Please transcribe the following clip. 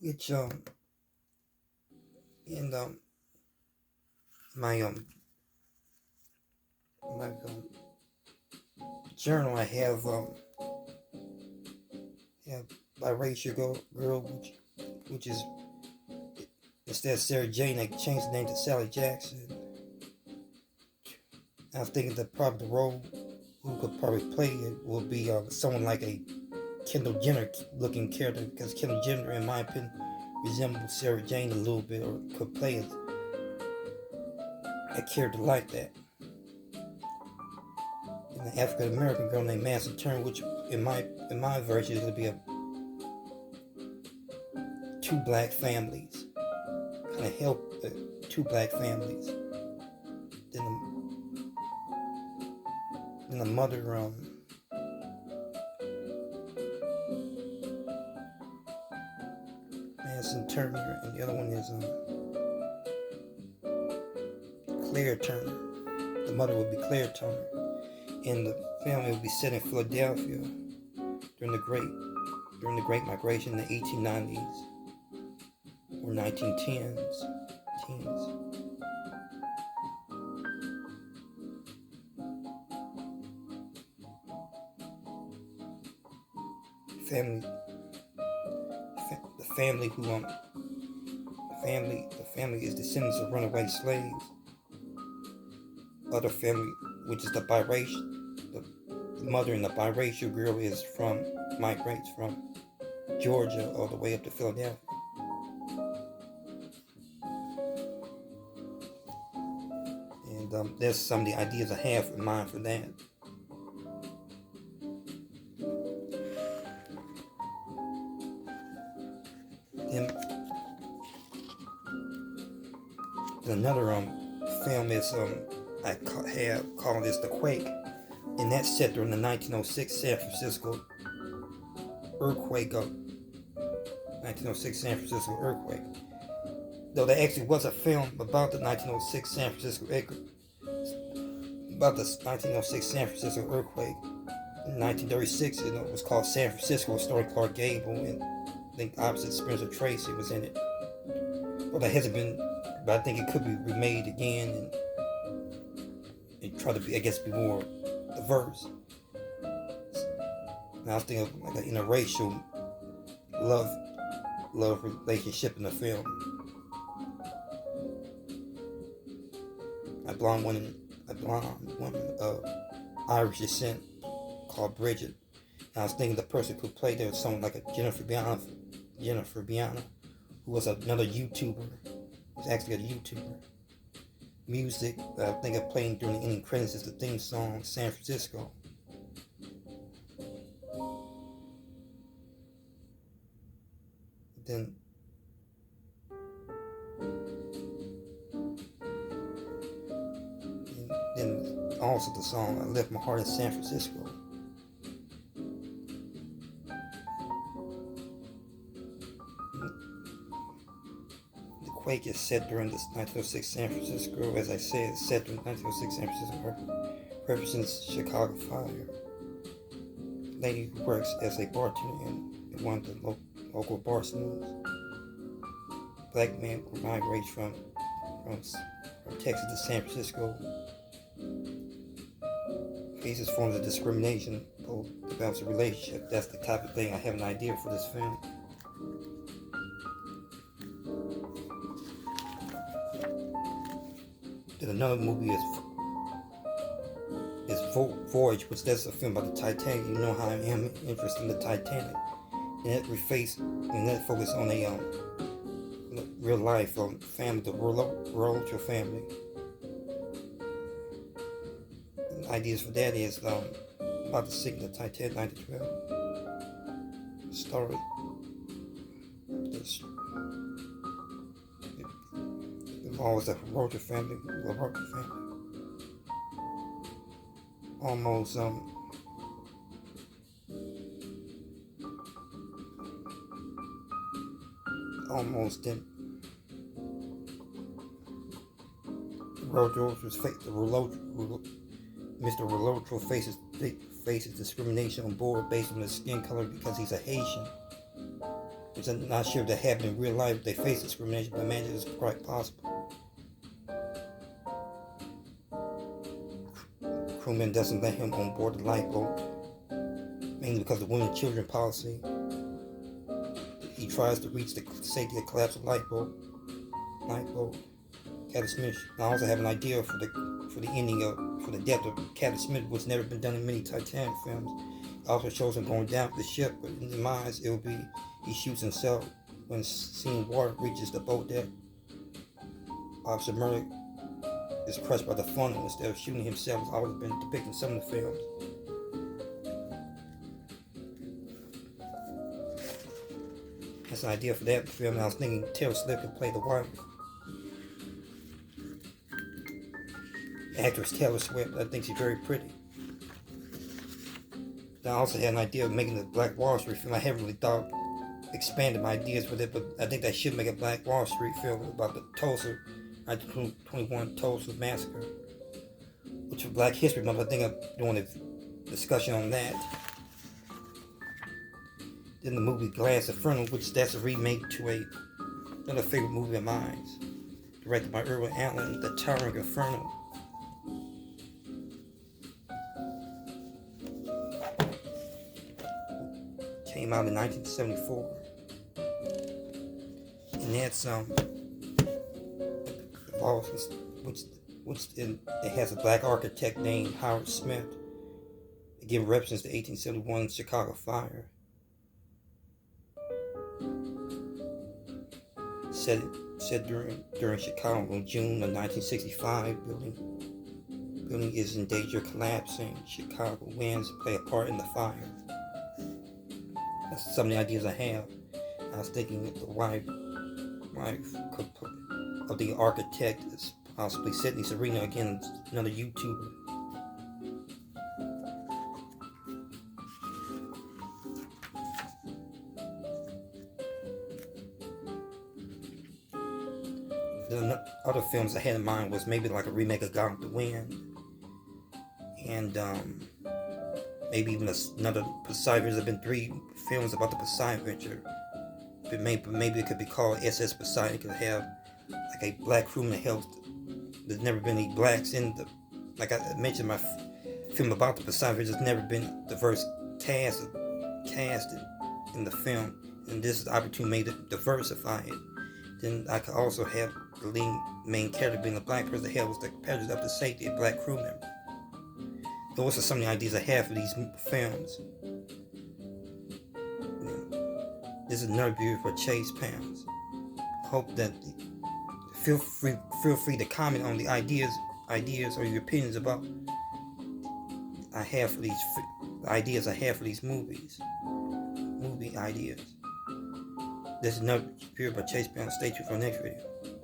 which in my my journal I have biracial girl which is instead of Sarah Jane I changed the name to Sally Jackson. I was thinking that probably the role who could probably play it will be someone like a Kendall Jenner looking character, because Kendall Jenner, in my opinion, resembles Sarah Jane a little bit, or could play a character like that. And an African American girl named Madison Turner, which in my version is going to be two black families, kind of help two black families. Then the mother Madison Turner, and the other one is Claire Turner. The mother would be Claire Turner, and the family would be set in Philadelphia during the Great Migration in the 1890s or 1910s. Family, the family who the family is descendants of runaway slaves. Other family, which is the mother and the biracial girl migrates from Georgia all the way up to Philadelphia. And there's some of the ideas I have in mind for that. Then another film is I call this The Quake, and that's set during the 1906 San Francisco earthquake. 1906 San Francisco earthquake. Though there actually was a film about the 1906 San Francisco San Francisco earthquake. In 1936, it was called San Francisco, starring Clark Gable, and I think opposite Spencer Tracy was in it. Well, that hasn't been, but I think it could be remade again and try to be, be more diverse. And I was thinking of like an interracial love relationship in the film. A blonde woman of Irish descent called Bridget. And I was thinking the person who played there was someone like a Jennifer Biana, who was another YouTuber. Was actually a YouTuber. Music that I think of playing during the ending credits is the theme song San Francisco. Then also the song I Left My Heart in San Francisco. The Quake is set during this 1906 San Francisco, as I said, set during 1906 San Francisco, represents Chicago fire. Lady who works as a bartender in one of the local bar saloons. Black man who migrates from Texas to San Francisco faces forms of discrimination, both develops a relationship. That's the type of thing I have an idea for this film. Then another movie is Voyage, which that's a film about the Titanic. You know how I am interested in the Titanic, and that focus on a real life family, the Royal family. And ideas for that is about the sinking of the Titanic 1912. Story. This involves the Royal family. Almost then Mr. Rolotro faces discrimination on board based on his skin color because he's a Haitian. I'm not sure if that happened in real life, if they face discrimination, but I imagine it's quite possible. Crewman doesn't let him on board the lifeboat, mainly because of women and children policy. He tries to reach the safety of collapsed lifeboat. Captain Smith. I also have an idea for the ending for the death of Captain Smith, which has never been done in many Titanic films. It also shows him going down with the ship, but in the demise, it will be he shoots himself when seeing water reaches the boat deck. Officer Murdoch is crushed by the funnel instead of shooting himself, has always been depicted in some of the films. That's an idea for that film, and I was thinking Taylor Swift could play the wife. The actress Taylor Swift, I think she's very pretty. I also had an idea of making the Black Wall Street film. I haven't really expanded my ideas with it, but I think I should make a Black Wall Street film about the Tulsa 1921 Tulsa Massacre, which is Black History Month. I think I'm doing a discussion on that. Then the movie Glass Inferno, which that's a remake to another favorite movie of mine, directed by Irwin Allen, The Towering Inferno. Came out in 1974, and that's it has a black architect named Howard Smith. It gives reference to 1871 Chicago fire. Set during Chicago in June of 1965. Building is in danger of collapsing. Chicago winds play a part in the fire. That's some of the ideas I have. I was thinking that the wife of the architect is possibly Sydney Serena, again, another YouTuber. The other films I had in mind was maybe like a remake of Gone with the Wind, and maybe even another Poseidon. There's been 3 films about the Poseidon Adventure, but maybe it could be called SS Poseidon. It could have like a black crewman help. There's never been any blacks in the, like I mentioned in my film about the Poseidon Adventure. There's never been a diverse cast in the film, and this is the opportunity to diversify it. Then I could also have the lead main character being a black person that helps the passengers up to safety, a black crew member. Those are some of the ideas I have for these films. This is another review for Chase Pounds. Hope that feel free to comment on the ideas or your opinions about ideas I have for these movie ideas. This is another review by Chase Pounds. Stay tuned for the next video.